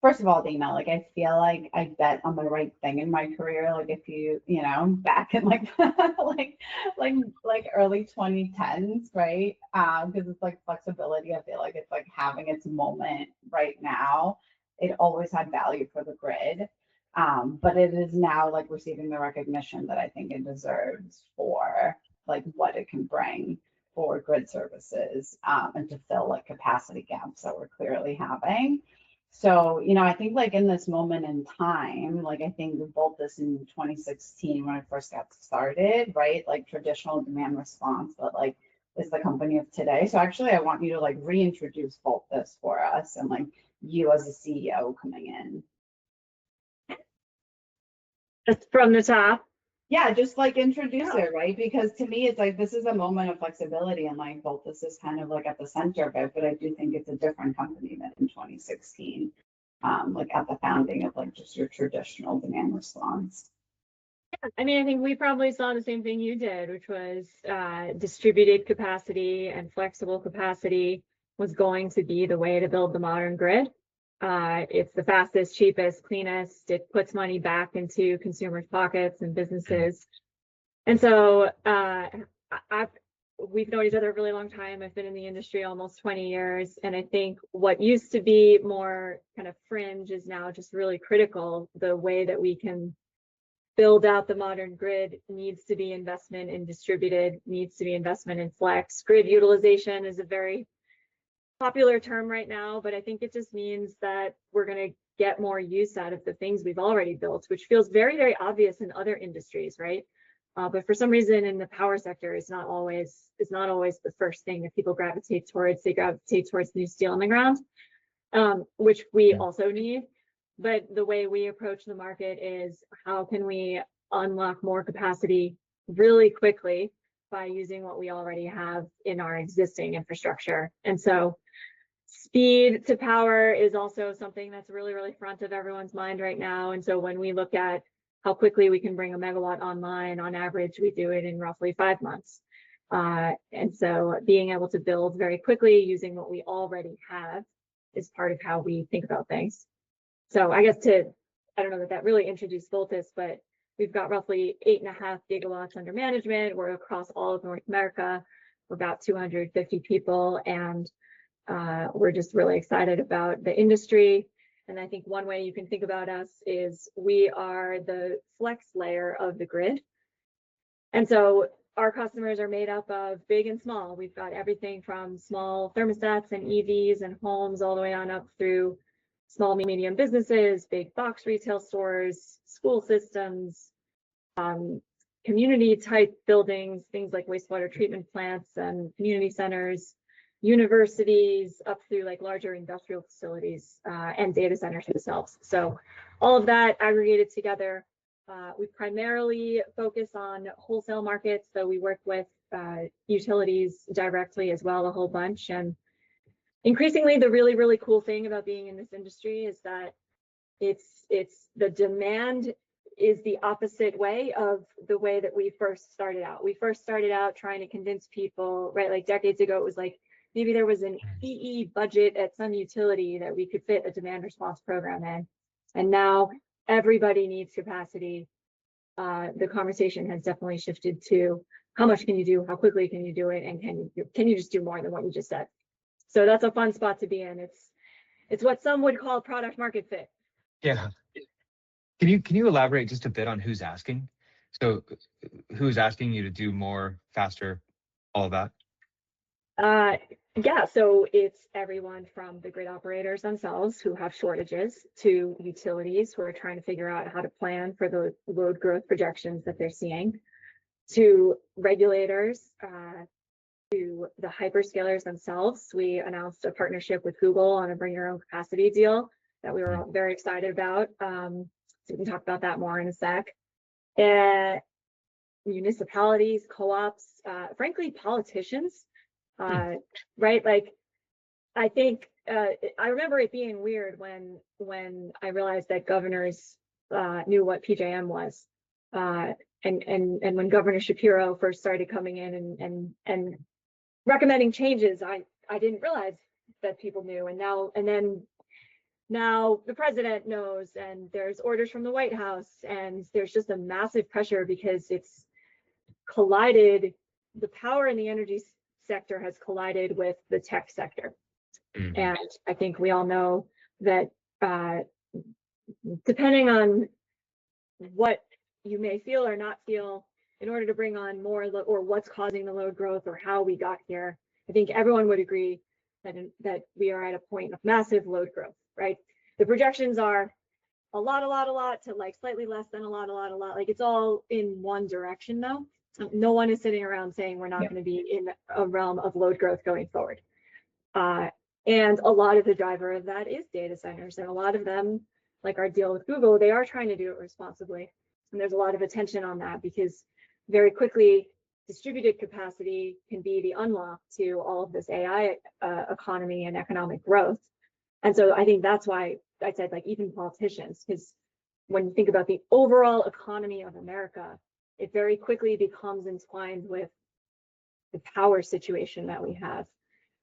first of all, Dana, like I feel like I bet on the right thing in my career. Like if you know, back in like like early 2010s, right? Because it's like flexibility. I feel like it's like having its moment right now. It always had value for the grid. But it is now like receiving the recognition that I think it deserves for like what it can bring for grid services, and to fill like capacity gaps that we're clearly having. So, you know, I think like in this moment in time, like I think we built this in 2016 when I first got started, right? Like traditional demand response, but like is the company of today. So actually I want you to like reintroduce Voltus for us and like you as a CEO coming in. Just from the top. Yeah, just like introduce it, right? Because to me, it's like this is a moment of flexibility, and like Voltus is kind of like at the center of it. But I do think it's a different company than in 2016, like at the founding of like just your traditional demand response. I mean, I think we probably saw the same thing you did, which was distributed capacity and flexible capacity was going to be the way to build the modern grid. It's the fastest, cheapest, cleanest. It puts money back into consumers' pockets and businesses. And so we've known each other a really long time. I've been in the industry almost 20 years. And I think what used to be more kind of fringe is now just really critical. The way that we can build out the modern grid needs to be investment in distributed, needs to be investment in flex. Grid utilization is a very popular term right now, but I think it just means that we're going to get more use out of the things we've already built, which feels very, very obvious in other industries, right? But for some reason in the power sector, it's not always the first thing that people gravitate towards. They gravitate towards new steel in the ground, which we also need. But the way we approach the market is how can we unlock more capacity really quickly by using what we already have in our existing infrastructure. And so speed to power is also something that's really, really front of everyone's mind right now. And so when we look at how quickly we can bring a megawatt online, on average, we do it in roughly 5 months. And so being able to build very quickly using what we already have is part of how we think about things. So I guess I don't know that really introduced Voltus, but we've got roughly 8.5 gigawatts under management. We're across all of North America. We're about 250 people, and we're just really excited about the industry. And I think one way you can think about us is we are the flex layer of the grid. And so our customers are made up of big and small. We've got everything from small thermostats and EVs and homes all the way on up through small, medium businesses, big box retail stores, school systems, community type buildings, things like wastewater treatment plants and community centers, universities, up through like larger industrial facilities and data centers themselves. So all of that aggregated together. We primarily focus on wholesale markets, so we work with utilities directly as well, a whole bunch. And increasingly, the really, really cool thing about being in this industry is that it's the demand is the opposite way of the way that we first started out. We first started out trying to convince people, right? Like decades ago, it was like maybe there was an EE budget at some utility that we could fit a demand response program in. And now everybody needs capacity. The conversation has definitely shifted to how much can you do, how quickly can you do it, and can you just do more than what you just said? So that's a fun spot to be in. It's what some would call product market fit. Yeah. Can you elaborate just a bit on who's asking? So who's asking you to do more, faster, all of that? Yeah, so it's everyone from the grid operators themselves who have shortages to utilities who are trying to figure out how to plan for the load growth projections that they're seeing, to regulators, to the hyperscalers themselves. We announced a partnership with Google on a bring your own capacity deal that we were very excited about. So we can talk about that more in a sec. Municipalities, co-ops, frankly, politicians. Right? Like, I think I remember it being weird when I realized that governors knew what PJM was, and when Governor Shapiro first started coming in and recommending changes, I didn't realize that people knew, and then now the president knows, and there's orders from the White House, and there's just a massive pressure because it's collided. The power in the energy sector has collided with the tech sector. Mhm. And I think we all know that depending on what you may feel or not feel, in order to bring on more or what's causing the load growth or how we got here, I think everyone would agree that we are at a point of massive load growth, right? The projections are a lot to like slightly less than a lot. Like it's all in one direction though. No one is sitting around saying we're not going to be in a realm of load growth going forward. And a lot of the driver of that is data centers, and a lot of them, like our deal with Google, they are trying to do it responsibly. And there's a lot of attention on that because very quickly distributed capacity can be the unlock to all of this AI economy and economic growth. And so I think that's why I said like even politicians, because when you think about the overall economy of America, it very quickly becomes entwined with the power situation that we have.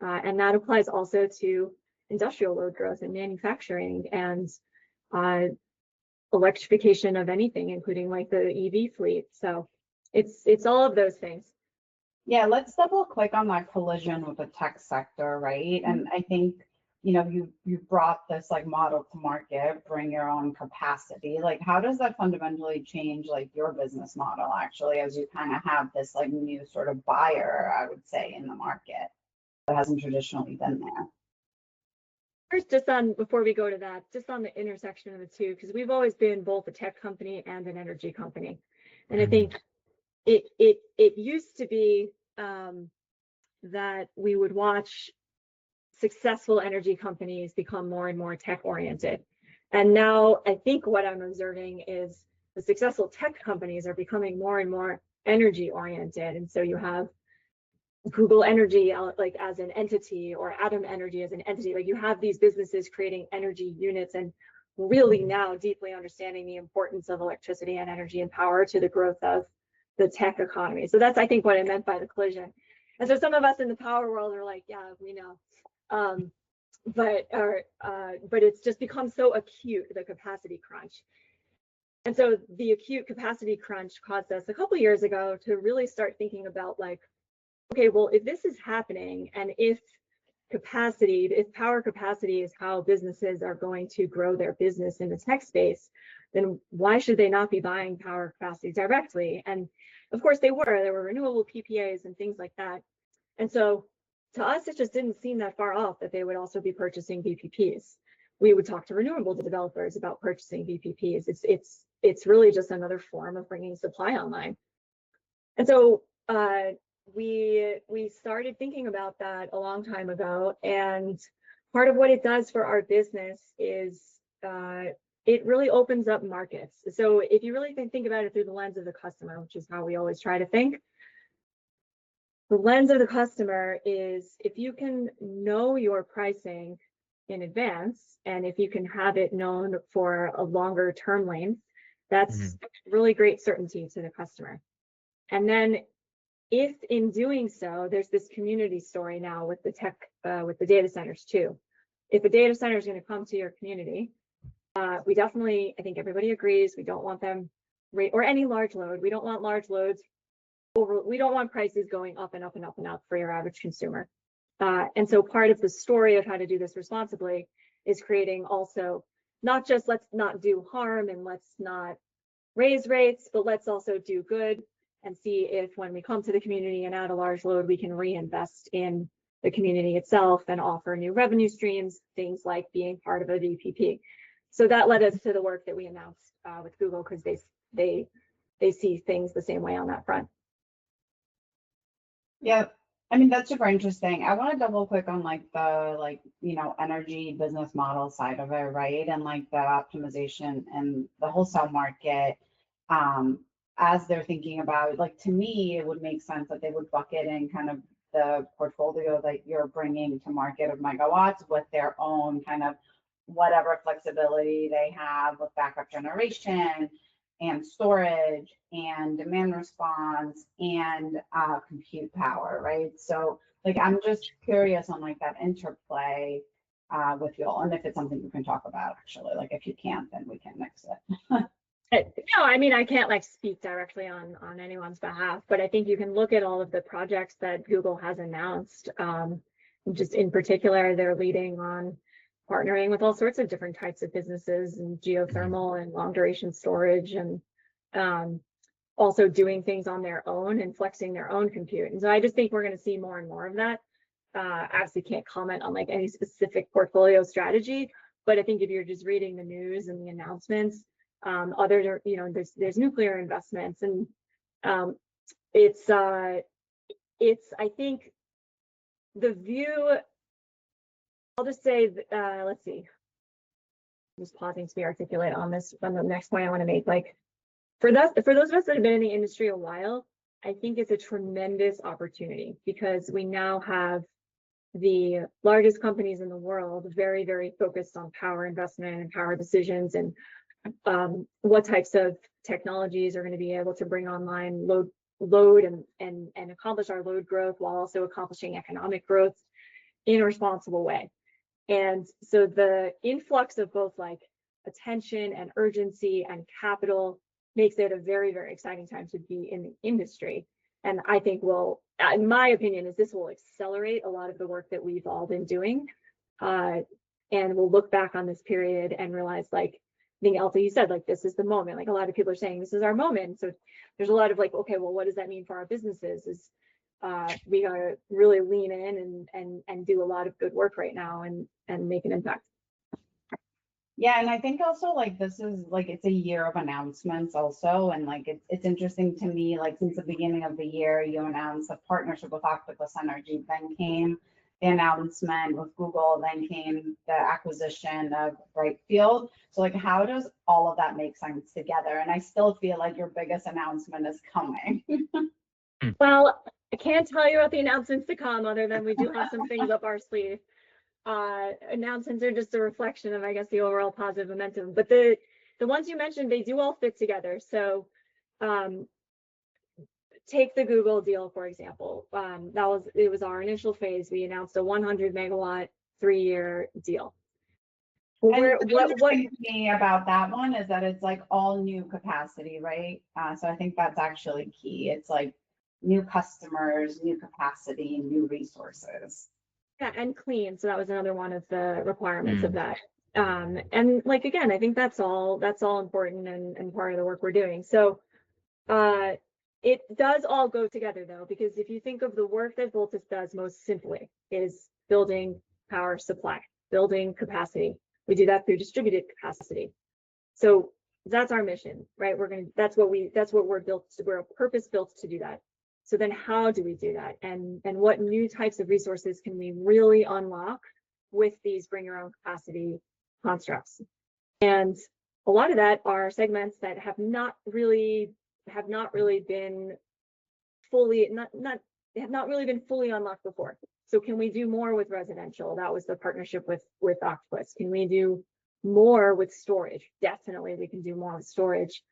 And that applies also to industrial load growth and manufacturing and electrification of anything, including like the EV fleet. So it's all of those things. Yeah, let's double click on that collision with the tech sector, right? And I think, you know, you brought this like model to market, bring your own capacity. Like, how does that fundamentally change like your business model actually, as you kind of have this like new sort of buyer, I would say, in the market that hasn't traditionally been there? First, just on before we go to that, just on the intersection of the two, because we've always been both a tech company and an energy company, and I think it used to be that we would watch successful energy companies become more and more tech oriented, and now I think what I'm observing is the successful tech companies are becoming more and more energy oriented, and so you have Google Energy like as an entity, or Atom Energy as an entity. Like you have these businesses creating energy units and really now deeply understanding the importance of electricity and energy and power to the growth of the tech economy. So that's, I think, what I meant by the collision. And so some of us in the power world are like, yeah, we know. But it's just become so acute, the capacity crunch. And so the acute capacity crunch caused us a couple of years ago to really start thinking about like, okay, well, if this is happening, and if power capacity is how businesses are going to grow their business in the tech space, then why should they not be buying power capacity directly? And of course there were renewable PPAs and things like that. And so to us, it just didn't seem that far off that they would also be purchasing VPPs. We would talk to renewable developers about purchasing VPPs. It's really just another form of bringing supply online. And so we started thinking about that a long time ago, and part of what it does for our business is it really opens up markets. So if you really think about it through the lens of the customer, which is how we always try to think, the lens of the customer is if you can know your pricing in advance, and if you can have it known for a longer term length, that's really great certainty to the customer. And then if in doing so, there's this community story now with the tech, with the data centers too. If a data center is going to come to your community, we definitely, I think everybody agrees, we don't want them, or any large load, we don't want large loads we don't want prices going up and up and up and up for your average consumer. And so part of the story of how to do this responsibly is creating also, not just let's not do harm and let's not raise rates, but let's also do good and see if when we come to the community and add a large load, we can reinvest in the community itself and offer new revenue streams, things like being part of a VPP. So that led us to the work that we announced with Google, because they see things the same way on that front. Yeah, I mean, that's super interesting. I want to double click on like the energy business model side of it, right? And like the optimization and the wholesale market, as they're thinking about, like, to me, it would make sense that they would bucket in kind of the portfolio that you're bringing to market of megawatts with their own kind of whatever flexibility they have with backup generation and storage and demand response and compute power, right? So like, I'm just curious on like that interplay with fuel, and if it's something you can talk about, actually, like if you can't, then we can mix it. No, I mean, I can't like speak directly on anyone's behalf, but I think you can look at all of the projects that Google has announced. Just in particular, they're leading on partnering with all sorts of different types of businesses and geothermal and long duration storage, and also doing things on their own and flexing their own compute. And so I just think we're going to see more and more of that. Obviously can't comment on like any specific portfolio strategy, but I think if you're just reading the news and the announcements, others are, there's nuclear investments, and it's I think the view, I'll just say, let's see, I'm just pausing to be articulate on this, on the next point I want to make. Like for those of us that have been in the industry a while, I think it's a tremendous opportunity because we now have the largest companies in the world very, very focused on power investment and power decisions, and what types of technologies are going to be able to bring online load and accomplish our load growth while also accomplishing economic growth in a responsible way. And so the influx of both like attention and urgency and capital makes it a very, very exciting time to be in the industry. And I think in my opinion, is this will accelerate a lot of the work that we've all been doing. And we'll look back on this period and realize, like, I think Elsa, you said, like, this is the moment. Like a lot of people are saying this is our moment. So there's a lot of like, okay, well, what does that mean for our businesses? Is we gotta really lean in and do a lot of good work right now and make an impact. Yeah, and I think also like this is like it's a year of announcements also, and like it's interesting to me, like since the beginning of the year you announced a partnership with Octopus Energy, then came the announcement with Google, then came the acquisition of Brightfield. So like how does all of that make sense together? And I still feel like your biggest announcement is coming. Well, I can't tell you about the announcements to come other than we do have some things up our sleeve. Announcements are just a reflection of, I guess, the overall positive momentum. But the ones you mentioned, they do all fit together. So take the Google deal, for example. It was our initial phase. We announced a 100 megawatt 3-year deal. What me about that one is that it's like all new capacity, right? So I think that's actually key. It's like new customers, new capacity, new resources. Yeah, and clean. So that was another one of the requirements of that. And like, again, I think that's all important and part of the work we're doing. So it does all go together though, because if you think of the work that Voltus does most simply is building power supply, building capacity. We do that through distributed capacity. So that's our mission, right? That's what we're built to, we're purpose built to do that. So then how do we do that? And what new types of resources can we really unlock with these bring your own capacity constructs? And a lot of that are segments that have not really been fully unlocked before. So can we do more with residential? That was the partnership with Octopus. Can we do more with storage? Definitely we can do more with storage.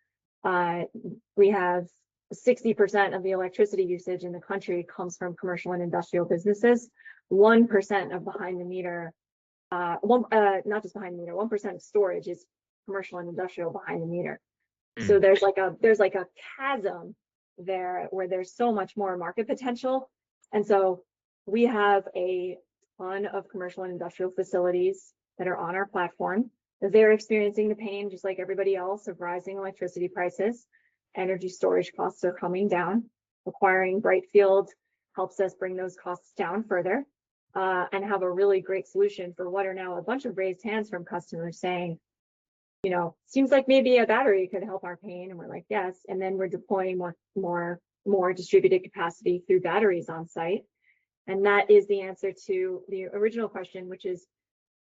We have 60% of the electricity usage in the country comes from commercial and industrial businesses. 1% of behind the meter, not just behind the meter, 1% of storage is commercial and industrial behind the meter. So there's like a chasm there where there's so much more market potential. And so we have a ton of commercial and industrial facilities that are on our platform. They're experiencing the pain, just like everybody else, of rising electricity prices. Energy storage costs are coming down. Acquiring Brightfield helps us bring those costs down further, and have a really great solution for what are now a bunch of raised hands from customers saying, seems like maybe a battery could help our pain. And we're like, yes. And then we're deploying more distributed capacity through batteries on site. And that is the answer to the original question, which is,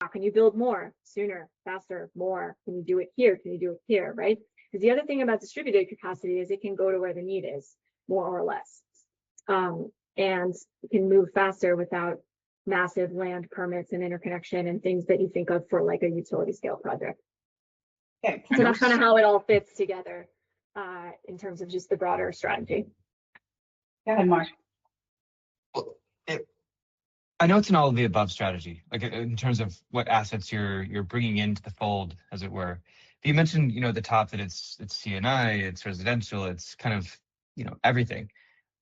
how can you build more, sooner, faster, more? Can you do it here? Can you do it here, right? Because the other thing about distributed capacity is it can go to where the need is, more or less. And it can move faster without massive land permits and interconnection and things that you think of for like a utility scale project. Okay. So that's kind of how it all fits together in terms of just the broader strategy. Go ahead, Mark. Well, I know it's an all of the above strategy, like in terms of what assets you're bringing into the fold, as it were. But you mentioned, at the top that it's CNI, it's residential, it's kind of, everything.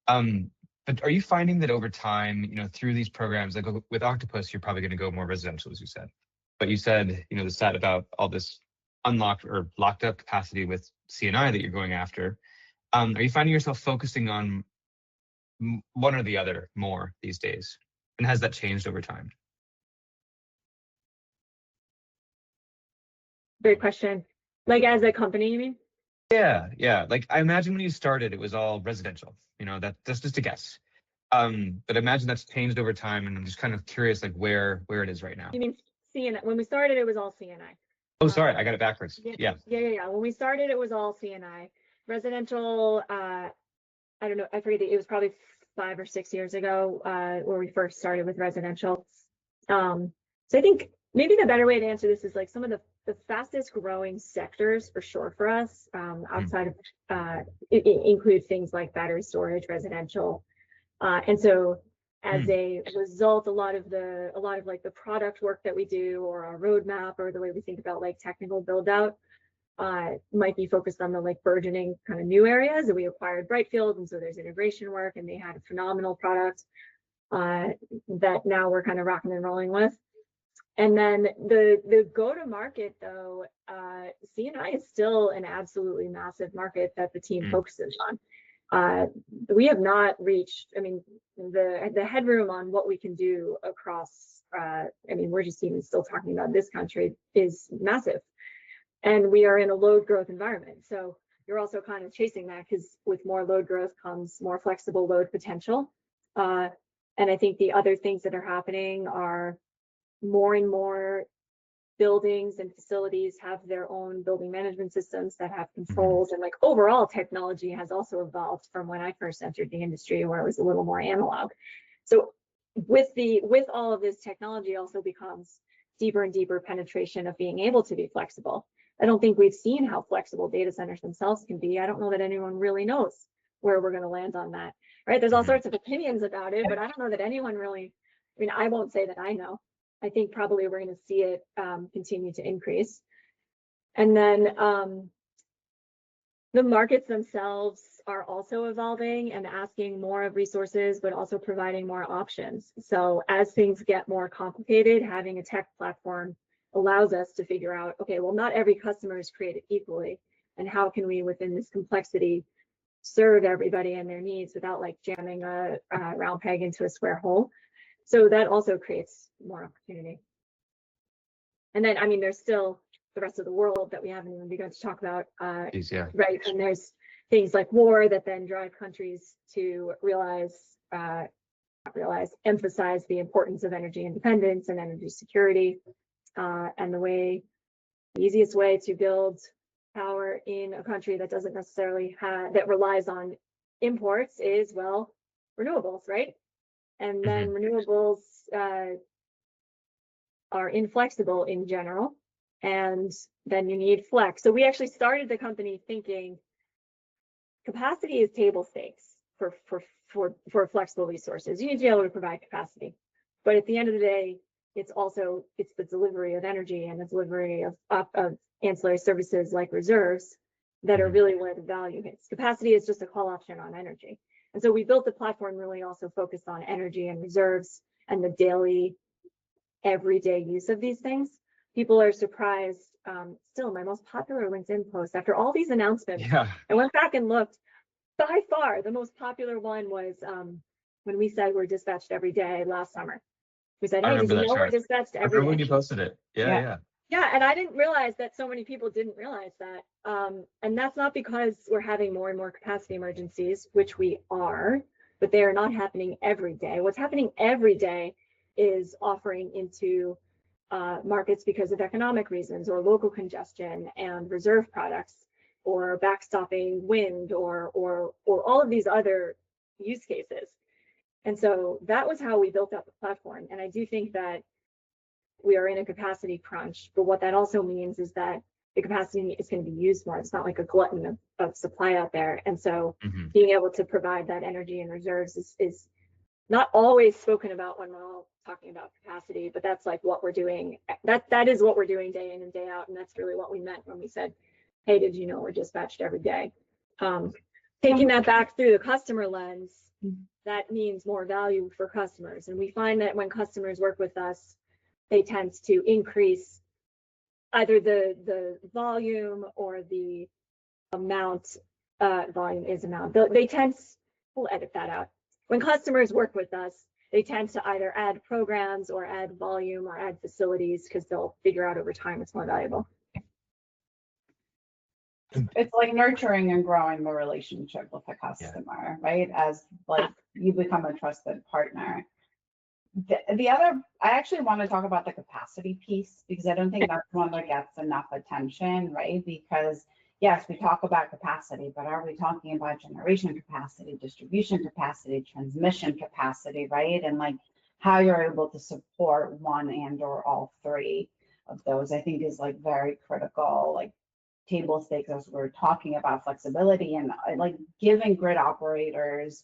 Um, but are you finding that over time, through these programs, like with Octopus, you're probably going to go more residential, as you said. But you said, the stat about all this unlocked or locked up capacity with CNI that you're going after. Are you finding yourself focusing on one or the other more these days? And has that changed over time? Great question. Like as a company, you mean? Yeah. Like I imagine when you started, it was all residential. That's just a guess. But I imagine that's changed over time, and I'm just kind of curious, like where it is right now. You mean CNI? When we started, it was all CNI. Oh, sorry, I got it backwards. Yeah. When we started, it was all CNI. Residential, I don't know, I forget, it was probably 5 or 6 years ago where we first started with residential. So I think maybe the better way to answer this is like some of the fastest growing sectors for sure for us outside of it include things like battery storage, residential, and so as a result, a lot of like the product work that we do or our roadmap or the way we think about like technical build out might be focused on the like burgeoning kind of new areas. And we acquired Brightfield, and so there's integration work, and they had a phenomenal product that now we're kind of rocking and rolling with. And then the go-to-market though, CNI is still an absolutely massive market that the team focuses on. We have not reached, I mean, the headroom on what we can do across, I mean, we're just even still talking about this country is massive. And we are in a load growth environment. So you're also kind of chasing that because with more load growth comes more flexible load potential. And I think the other things that are happening are more and more buildings and facilities have their own building management systems that have controls, and like overall technology has also evolved from when I first entered the industry where it was a little more analog. So with all of this technology also becomes deeper and deeper penetration of being able to be flexible. I don't think we've seen how flexible data centers themselves can be. I don't know that anyone really knows where we're going to land on that, right? There's all sorts of opinions about it, but I don't know that anyone really, I mean, I won't say that I know. I think probably we're going to see it continue to increase. And then the markets themselves are also evolving and asking more of resources, but also providing more options. So as things get more complicated, having a tech platform allows us to figure out, okay, well, not every customer is created equally. And how can we, within this complexity, serve everybody and their needs without like jamming a round peg into a square hole? So that also creates more opportunity. And then, I mean, there's still the rest of the world that we haven't even begun to talk about, right? And there's things like war that then drive countries to emphasize the importance of energy independence and energy security. And the easiest way to build power in a country that doesn't necessarily that relies on imports is, well, renewables, right? And then renewables are inflexible in general, and then you need flex. So we actually started the company thinking capacity is table stakes for flexible resources. You need to be able to provide capacity, but at the end of the day, it's the delivery of energy and the delivery of ancillary services like reserves that are really where the value hits. Capacity is just a call option on energy. And so we built the platform really also focused on energy and reserves and the daily, everyday use of these things. People are surprised. Still, my most popular LinkedIn post after all these announcements, I went back and looked. By far, the most popular one was when we said we're dispatched every day last summer. We said, hey, did you know we're dispatched every day? When you posted it. Yeah. Yeah, and I didn't realize that so many people didn't realize that. And that's not because we're having more and more capacity emergencies, which we are, but they are not happening every day. What's happening every day is offering into markets because of economic reasons or local congestion and reserve products or backstopping wind or all of these other use cases. And so that was how we built up the platform. And I do think that we are in a capacity crunch, but what that also means is that the capacity is going to be used more. It's not like a glutton of supply out there. And so being able to provide that energy and reserves is not always spoken about when we're all talking about capacity, but that's like what we're doing. That is what we're doing day in and day out. And that's really what we meant when we said, hey, did you know we're dispatched every day? Taking that back through the customer lens, that means more value for customers. And we find that when customers work with us, they tend to increase either the volume or the amount. Volume is amount. They tend, we'll edit that out. When customers work with us, they tend to either add programs or add volume or add facilities because they'll figure out over time it's more valuable. It's like nurturing and growing the relationship with the customer, right? As like you become a trusted partner. The other, I actually want to talk about the capacity piece because I don't think that's one that gets enough attention, right? Because yes, we talk about capacity, but are we talking about generation capacity, distribution capacity, transmission capacity, right? And like how you're able to support one and or all three of those, I think is like very critical, like table stakes as we're talking about flexibility and like giving grid operators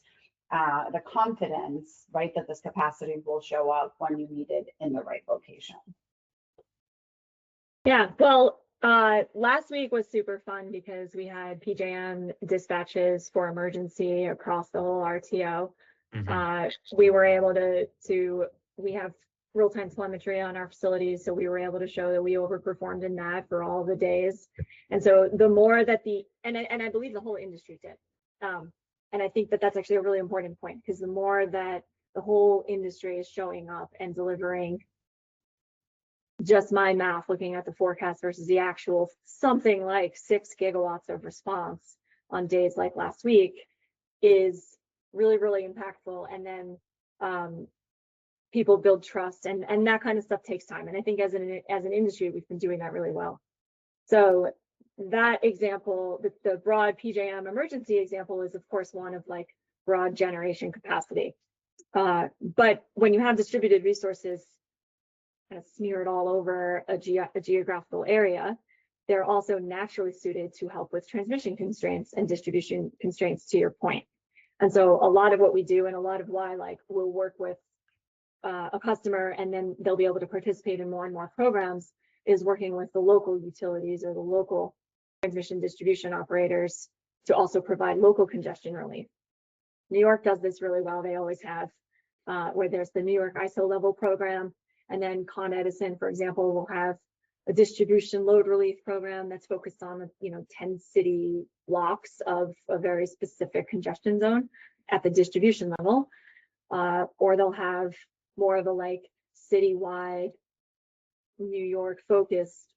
the confidence, right, that this capacity will show up when you need it in the right location. Yeah, well, last week was super fun because we had PJM dispatches for emergency across the whole RTO. We were able to we have real-time telemetry on our facilities, so we were able to show that we overperformed in that for all the days. And so the more that and I believe the whole industry did. And I think that that's actually a really important point because the more that the whole industry is showing up and delivering, just my math, looking at the forecast versus the actual, something like 6 gigawatts of response on days like last week is really, really impactful. And then people build trust and that kind of stuff takes time. And I think as an industry, we've been doing that really well. So that example, the broad PJM emergency example is of course one of like broad generation capacity. But when you have distributed resources kind of smeared all over a geographical area, they're also naturally suited to help with transmission constraints and distribution constraints, to your point. And so a lot of what we do and a lot of why like we'll work with a customer and then they'll be able to participate in more and more programs is working with the local utilities or the local transmission distribution operators to also provide local congestion relief. New York does this really well. They always have, where there's the New York ISO level program, and then Con Edison, for example, will have a distribution load relief program that's focused on 10 city blocks of a very specific congestion zone at the distribution level, or they'll have more of a like citywide New York focused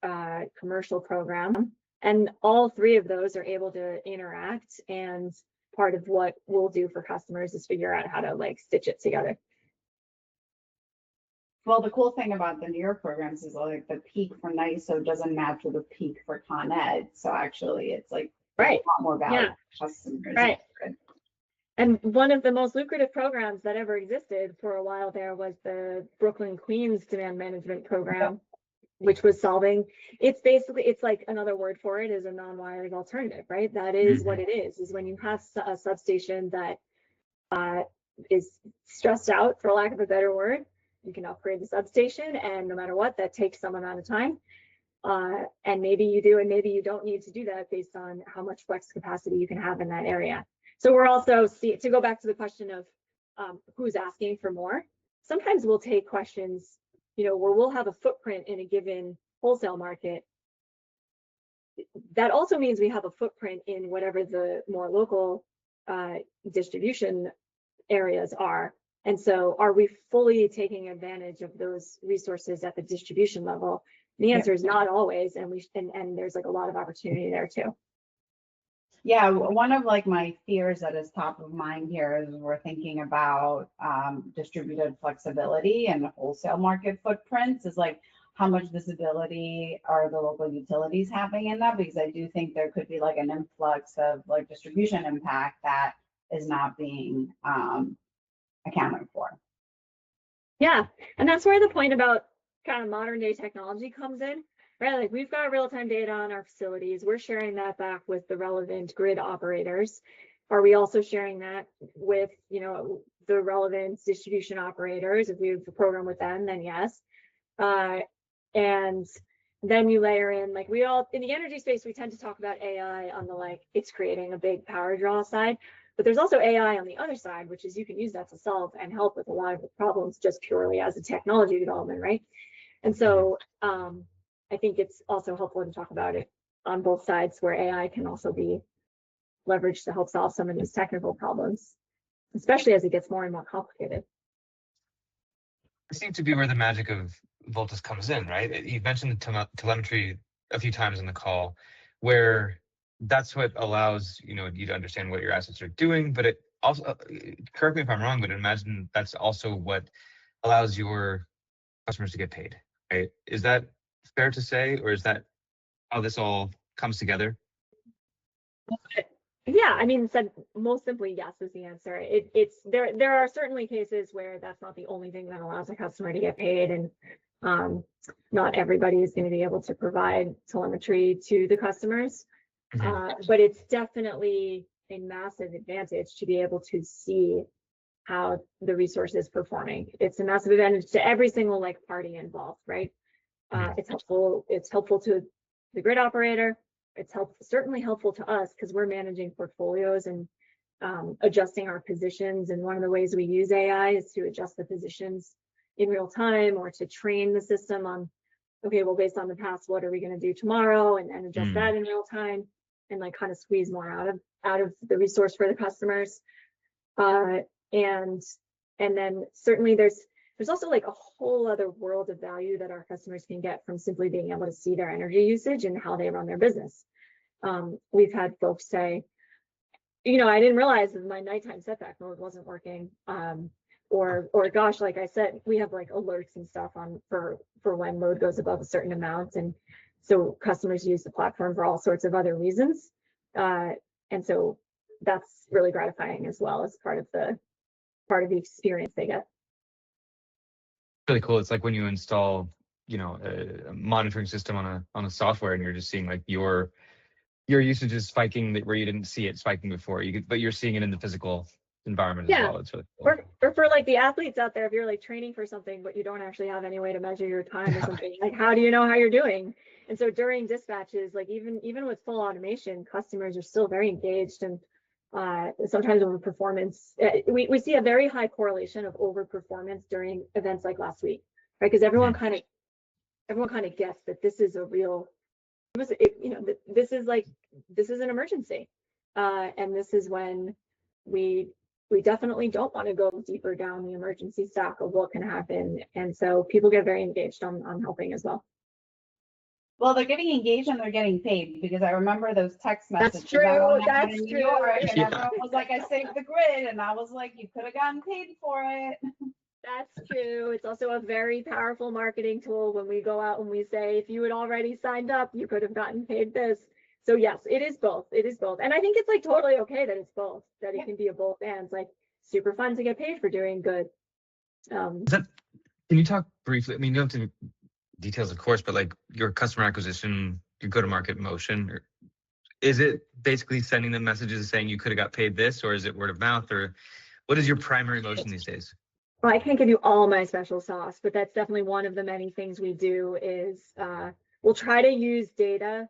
commercial program. And all three of those are able to interact, and part of what we'll do for customers is figure out how to like stitch it together. Well, the cool thing about the New York programs is like the peak for NISO doesn't match with the peak for Con Ed. So actually it's like a lot more value for customers. Right. And one of the most lucrative programs that ever existed for a while there was the Brooklyn Queens Demand Management Program, which was solving, it's like another word for it is a non-wired alternative, right? That is what it is when you have a substation that is stressed out, for lack of a better word, you can upgrade the substation, and no matter what, that takes some amount of time. And maybe you do, and maybe you don't need to do that based on how much flex capacity you can have in that area. So we're also, to go back to the question of who's asking for more, sometimes we'll take questions, where we'll have a footprint in a given wholesale market. That also means we have a footprint in whatever the more local distribution areas are. And so are we fully taking advantage of those resources at the distribution level? And the answer is not always, and there's like a lot of opportunity there too. Yeah, one of like my fears that is top of mind here is we're thinking about distributed flexibility and wholesale market footprints is like how much visibility are the local utilities having in that? Because I do think there could be like an influx of like distribution impact that is not being accounted for. Yeah, and that's where the point about kind of modern day technology comes in, right? Like we've got real-time data on our facilities. We're sharing that back with the relevant grid operators. Are we also sharing that with, the relevant distribution operators. If we have a program with them, then yes. And then you layer in, like, we all, in the energy space, we tend to talk about AI on the, like, it's creating a big power draw side, but there's also AI on the other side, which is you can use that to solve and help with a lot of the problems just purely as a technology development, right? And so I think it's also helpful to talk about it on both sides, where AI can also be leveraged to help solve some of these technical problems, especially as it gets more and more complicated. It seems to be where the magic of Voltus comes in, right? You've mentioned the telemetry a few times in the call, where that's what allows you to understand what your assets are doing. But it also, correct me if I'm wrong, but imagine that's also what allows your customers to get paid, right? Is that fair to say, or is that how this all comes together? Yeah, I mean, said most simply, yes is the answer. It's there are certainly cases where that's not the only thing that allows a customer to get paid, and not everybody is going to be able to provide telemetry to the customers. But it's definitely a massive advantage to be able to see how the resource is performing. It's a massive advantage to every single like party involved, right? It's helpful to the grid operator. It's certainly helpful to us because we're managing portfolios and adjusting our positions. And one of the ways we use AI is to adjust the positions in real time, or to train the system on, okay, well, based on the past, what are we going to do tomorrow, and adjust that in real time, and like kind of squeeze more out of the resource for the customers. And then certainly there's also like a whole other world of value that our customers can get from simply being able to see their energy usage and how they run their business. We've had folks say, I didn't realize that my nighttime setback mode wasn't working. Or gosh, like I said, we have like alerts and stuff on for when load goes above a certain amount. And so customers use the platform for all sorts of other reasons. And so that's really gratifying as well as part of the experience they get. Really cool. It's like when you install, a monitoring system on a software, and you're just seeing like your usage is spiking where you didn't see it spiking before. But you're seeing it in the physical environment as well. It's really cool. Or for like the athletes out there, if you're like training for something, but you don't actually have any way to measure your time or something, like how do you know how you're doing? And so during dispatches, like even with full automation, customers are still very engaged, and sometimes over performance. We see a very high correlation of over performance during events like last week, right? Because everyone kind of gets that this is a real, this is an emergency, and this is when we definitely don't want to go deeper down the emergency stack of what can happen, and so people get very engaged on helping as well. Well, they're getting engaged and they're getting paid, because I remember those text messages. That's true. That's in true. New York, and everyone was like, "I saved the grid," and I was like, "You could have gotten paid for it." That's true. It's also a very powerful marketing tool when we go out and we say, if you had already signed up, you could have gotten paid this. So yes, it is both. It is both. And I think it's like totally okay that it's both, that it can be a both and. It's like super fun to get paid for doing good. Can you talk briefly? I mean, you don't have to details, of course, but like your customer acquisition, your go-to-market motion, or is it basically sending them messages saying you could have got paid this, or is it word of mouth, or what is your primary motion these days? Well, I can't give you all my special sauce, but that's definitely one of the many things we do is we'll try to use data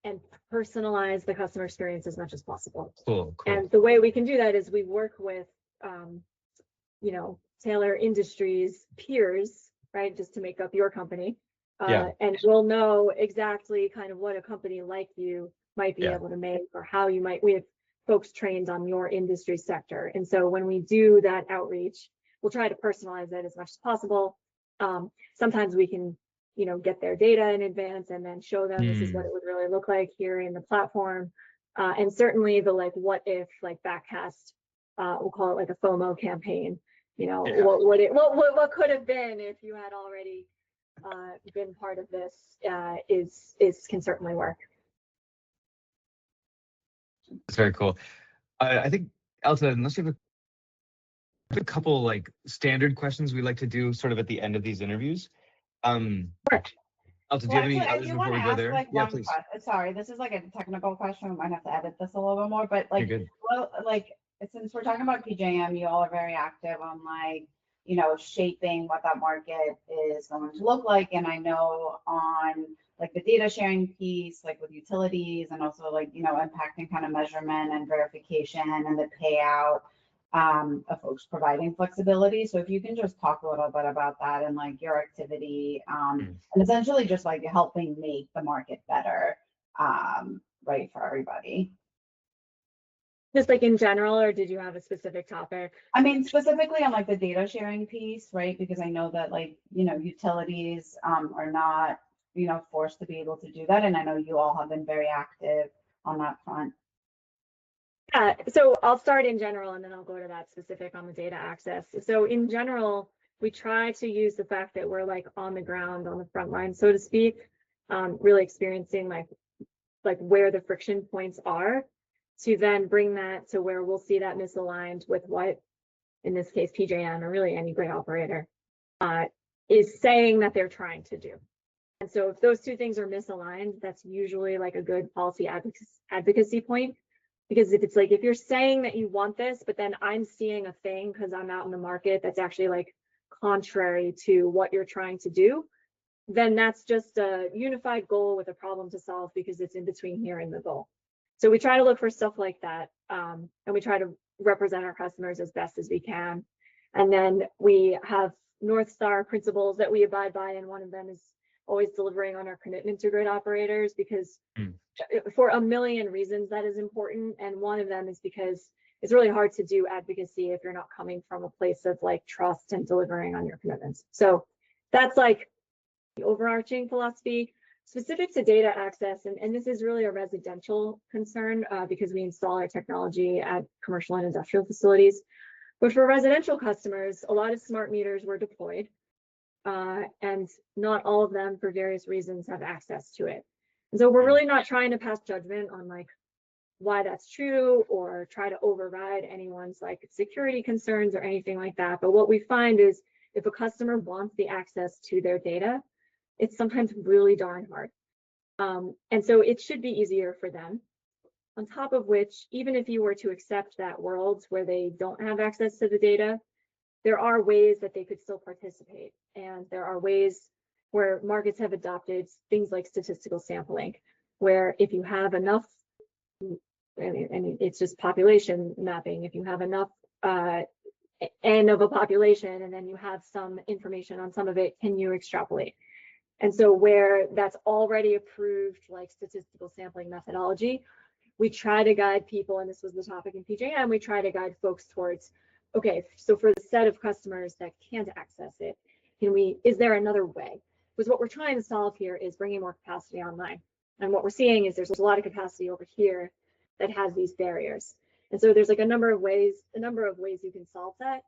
and personalize the customer experience as much as possible. Cool. And the way we can do that is we work with, Taylor Industries peers, right, just to make up your company. And we'll know exactly kind of what a company like you might be able to make, or how you might. We have folks trained on your industry sector. And so when we do that outreach, we'll try to personalize it as much as possible. Sometimes we can, get their data in advance and then show them this is what it would really look like here in the platform. And certainly the like what if like backcast, we'll call it like a FOMO campaign. What could have been if you had already been part of this can certainly work. That's very cool. I think, Elsa, unless you have a couple like standard questions we like to do sort of at the end of these interviews. Sure. Elsa, do you have any others before we go there? Like yeah, please. Sorry, this is like a technical question. We might have to edit this a little bit more, but like, since we're talking about PJM, you all are very active on like, you know, shaping what that market is going to look like. And I know on like the data sharing piece, like with utilities and also like, you know, impacting kind of measurement and verification and the payout of folks providing flexibility. So if you can just talk a little bit about that and like your activity and essentially just like helping make the market better, right, for everybody. Just like in general, or did you have a specific topic? I mean, specifically on like the data sharing piece, right? Because I know that like, you know, utilities are not, you know, forced to be able to do that. And I know you all have been very active on that front. Yeah, so I'll start in general and then I'll go to that specific on the data access. So in general, we try to use the fact that we're like on the ground, on the front line, so to speak, really experiencing like where the friction points are, to then bring that to where we'll see that misaligned with what, in this case, PJM or really any grid operator is saying that they're trying to do. And so if those two things are misaligned, that's usually like a good policy advocacy point. Because if it's like, if you're saying that you want this, but then I'm seeing a thing because I'm out in the market that's actually like contrary to what you're trying to do, then that's just a unified goal with a problem to solve because it's in between here and the goal. So we try to look for stuff like that, and we try to represent our customers as best as we can. And then we have North Star principles that we abide by, and one of them is always delivering on our commitment to grid operators, because for a million reasons that is important. And one of them is because it's really hard to do advocacy if you're not coming from a place of like trust and delivering on your commitments. So that's like the overarching philosophy. Specific to data access, and this is really a residential concern because we install our technology at commercial and industrial facilities. But for residential customers, a lot of smart meters were deployed, and not all of them, for various reasons, have access to it. And so we're really not trying to pass judgment on like why that's true or try to override anyone's like security concerns or anything like that. But what we find is if a customer wants the access to their data, it's sometimes really darn hard. And so it should be easier for them. On top of which, even if you were to accept that world where they don't have access to the data, there are ways that they could still participate. And there are ways where markets have adopted things like statistical sampling, where if you have enough, and it's just population mapping, if you have enough N of a population and then you have some information on some of it, can you extrapolate? And so where that's already approved, like statistical sampling methodology, we try to guide people, and this was the topic in PJM, we try to guide folks towards, okay, so for the set of customers that can't access it, is there another way? Because what we're trying to solve here is bringing more capacity online. And what we're seeing is there's a lot of capacity over here that has these barriers. And so there's like a number of ways you can solve that.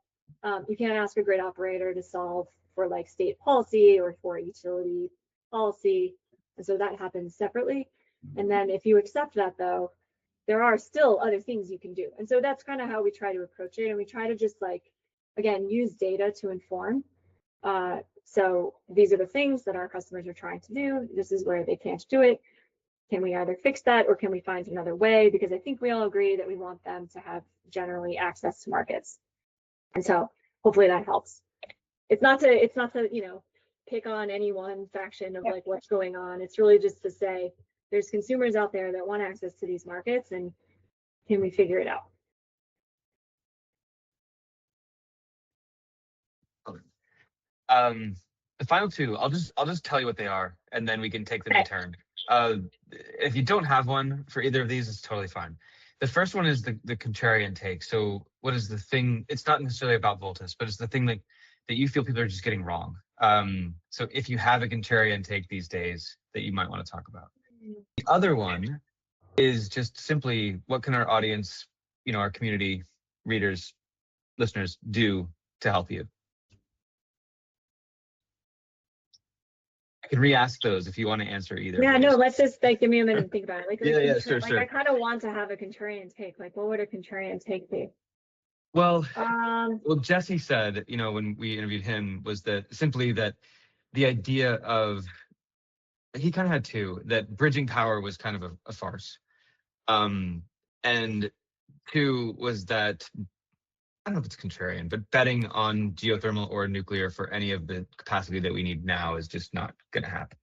You can't ask a grid operator to solve for like state policy or for utility policy. And so that happens separately. And then if you accept that though, there are still other things you can do. And so that's kind of how we try to approach it. And we try to just like, again, use data to inform. So these are the things that our customers are trying to do. This is where they can't do it. Can we either fix that or can we find another way? Because I think we all agree that we want them to have generally access to markets. And so hopefully that helps. It's not to, you know, pick on any one faction of like what's going on. It's really just to say there's consumers out there that want access to these markets, and can we figure it out? The final two, I'll just tell you what they are, and then we can take them in turn. If you don't have one for either of these, it's totally fine. The first one is the contrarian take. So what is the thing? It's not necessarily about Voltus, but it's the thing that you feel people are just getting wrong. So if you have a contrarian take these days that you might want to talk about. The other one is just simply what can our audience, you know, our community, readers, listeners do to help you. I can re-ask those if you want to answer either. Yeah, no, let's just like give me a minute to think about it. Like, sure. I kind of want to have a contrarian take. Like, what would a contrarian take be? Well, Jesse said, you know, when we interviewed him, was that simply that the idea of, he kind of had two, that bridging power was kind of a farce. And too was that I don't know if it's contrarian, but betting on geothermal or nuclear for any of the capacity that we need now is just not going to happen.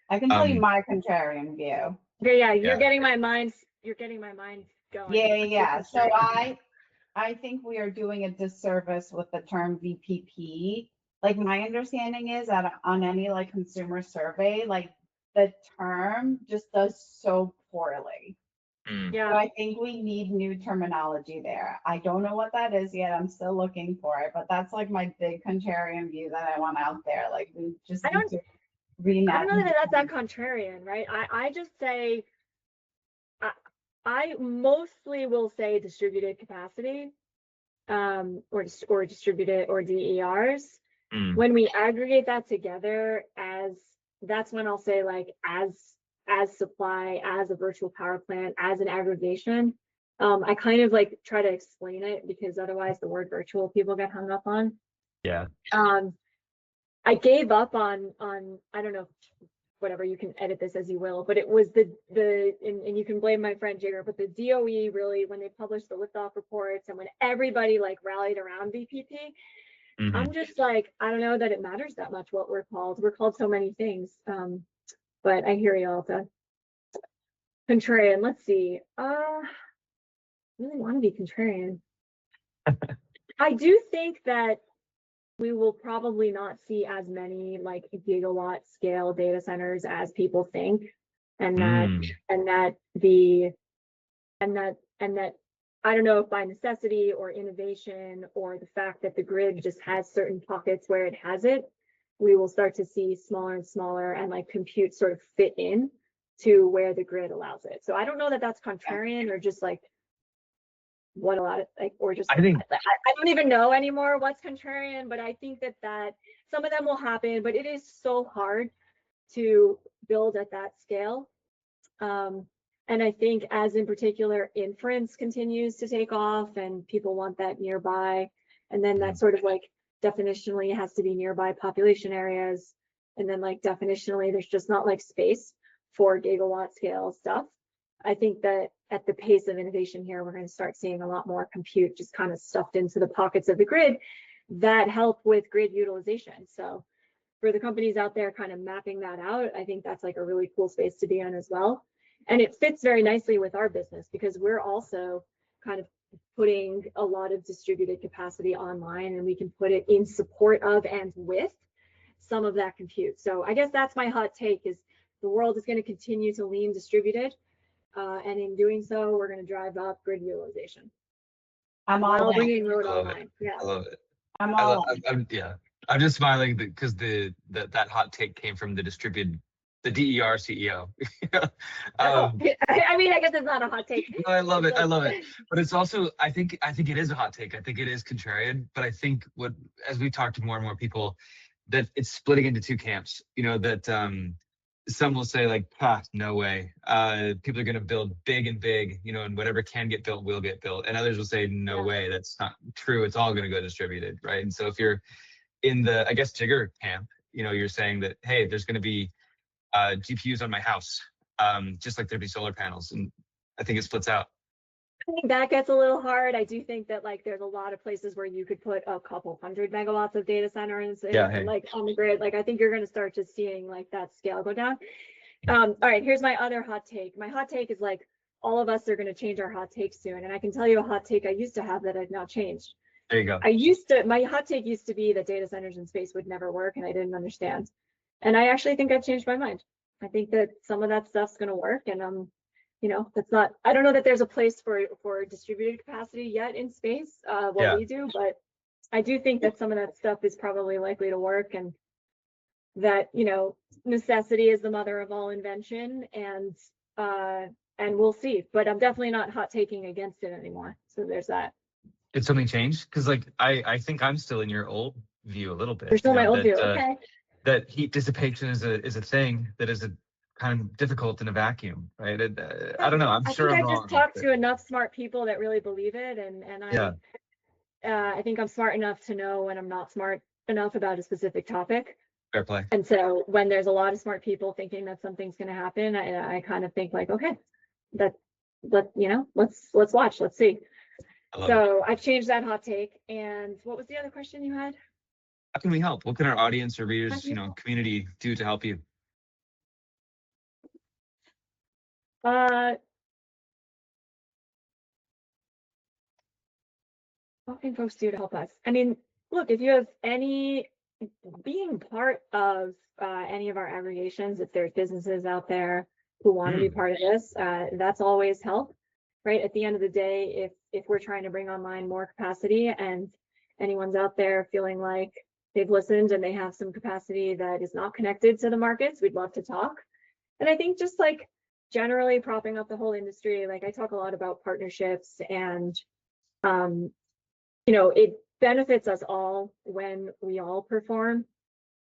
I can tell you Um, my contrarian view. Okay, yeah, you're Yeah. getting my mind. You're getting my mind going. Yeah. So Contrarian. I think we are doing a disservice with the term VPP. Like my understanding is that on any like consumer survey, like the term just does so poorly. mm, So Yeah. I think we need new terminology there. I don't know what that is yet. I'm still looking for it, but that's like my big contrarian view that I want out there. Like we just I need don't to I don't know rename. that that's that contrarian, right? I just say I mostly will say distributed capacity, or distributed or DERs. mm. When we aggregate that together as that's when I'll say like as supply, as a virtual power plant, as an aggregation. I kind of like try to explain it because otherwise the word virtual people get hung up on. Yeah. I gave up on I don't know, whatever, you can edit this as you will, but it was and you can blame my friend Jigger, but the DOE really, when they published the liftoff reports and when everybody like rallied around VPP, Mhm. I'm just like, I don't know that it matters that much what we're called. We're called so many things. But I hear y'all. The contrarian. Let's see. I really want to be contrarian. I do think that we will probably not see as many like gigawatt scale data centers as people think, and that Mm. and that the and that I don't know if by necessity or innovation or the fact that the grid just has certain pockets where it has it, we will start to see smaller and smaller and like compute sort of fit in to where the grid allows it. So I don't know that that's contrarian or just like what a lot of like, or just I think I don't even know anymore what's contrarian, but I think that some of them will happen, but it is so hard to build at that scale. And I think as in particular inference continues to take off and people want that nearby, and then that sort of like definitionally has to be nearby population areas. And then like definitionally, there's just not like space for gigawatt scale stuff. I think that at the pace of innovation here, we're going to start seeing a lot more compute just kind of stuffed into the pockets of the grid that help with grid utilization. So for the companies out there kind of mapping that out, I think that's like a really cool space to be in as well. And it fits very nicely with our business because we're also kind of putting a lot of distributed capacity online, and we can put it in support of and with some of that compute. So I guess that's my hot take is the world is going to continue to lean distributed. And in doing so, we're going to drive up grid utilization. I'm while all in. bringing load I love online. it. Yeah. I love it. I'm all in. Yeah. I'm just smiling because that hot take came from the DER CEO. I mean, I guess it's not a hot take. I love it. Like, I love it. But it's also, I think it is a hot take. I think it is contrarian. But I think as we talk to more and more people, that it's splitting into two camps. That some will say like, no way. People are going to build big and big, and whatever can get built will get built. And others will say, no Yeah. way, that's not true. It's all going to go distributed, right? And so if you're in the, I guess, Jigger camp, you're saying that, hey, there's going to be GPUs on my house, just like there'd be solar panels. And I think it splits out. I think that gets a little hard. I do think that like there's a lot of places where you could put a couple hundred megawatts of data centers like on the grid. Like I think you're going to start just seeing like that scale go down. All right, here's my other hot take. My hot take is like all of us are going to change our hot takes soon. And I can tell you a hot take I used to have that I've now changed. There you go. My hot take used to be that data centers in space would never work and I didn't understand. And I actually think I've changed my mind. I think that some of that stuff's going to work, and that's not, I don't know that there's a place for distributed capacity yet in space, we do, but I do think that some of that stuff is probably likely to work, and that, necessity is the mother of all invention, and we'll see. But I'm definitely not hot taking against it anymore. So there's that. Did something change? Because like I think I'm still in your old view a little bit. You're still my old view. Okay. That heat dissipation is a thing that is a kind of difficult in a vacuum, right? I don't know. I'm sure I'm wrong. I just talked to enough smart people that really believe it, and I think I'm smart enough to know when I'm not smart enough about a specific topic. Fair play. And so when there's a lot of smart people thinking that something's going to happen, I kind of think like, okay, let's watch, let's see. I love it. So I've changed that hot take. And what was the other question you had? How can we help? What can our audience or readers, How can we community do to help you? what can folks do to help us? I mean, look, if you have being part of any of our aggregations, if there's businesses out there who want to be part of this, that's always help, right? At the end of the day, if we're trying to bring online more capacity and anyone's out there feeling like they've listened and they have some capacity that is not connected to the markets, we'd love to talk. And I think just like generally propping up the whole industry, like I talk a lot about partnerships and it benefits us all when we all perform.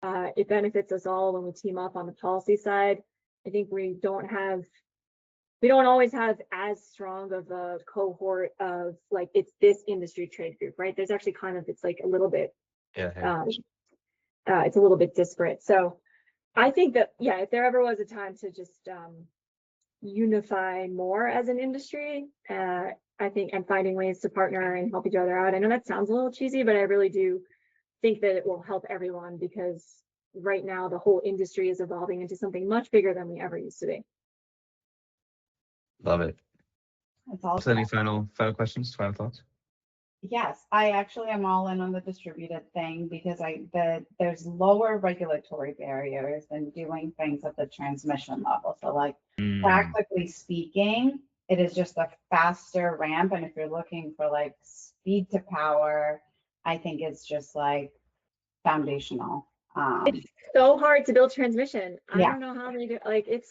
It benefits us all when we team up on the policy side. I think we don't always have as strong of a cohort of like, it's this industry trade group, right? There's actually it's like a little bit, it's a little bit disparate. So I think that, yeah, if there ever was a time to just unify more as an industry, I think, and finding ways to partner and help each other out. I know that sounds a little cheesy, but I really do think that it will help everyone because right now the whole industry is evolving into something much bigger than we ever used to be. Love it. That's all. So any final questions, final thoughts? Yes, I actually am all in on the distributed thing because there's lower regulatory barriers than doing things at the transmission level. So like practically speaking, it is just a faster ramp. And if you're looking for like speed to power, I think it's just like foundational. It's so hard to build transmission. I Yeah. don't know how they do, like it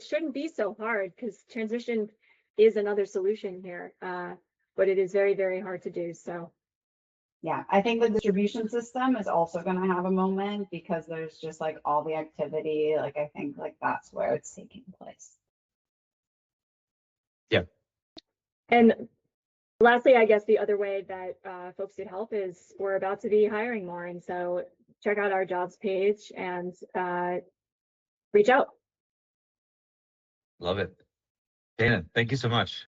shouldn't be so hard because transmission is another solution here. But it is very, very hard to do. So yeah, I think the distribution system is also going to have a moment because there's just like all the activity. Like I think like that's where it's taking place. Yeah. And lastly, I guess the other way that folks could help is we're about to be hiring more. And so check out our jobs page and reach out. Love it. Dana, thank you so much.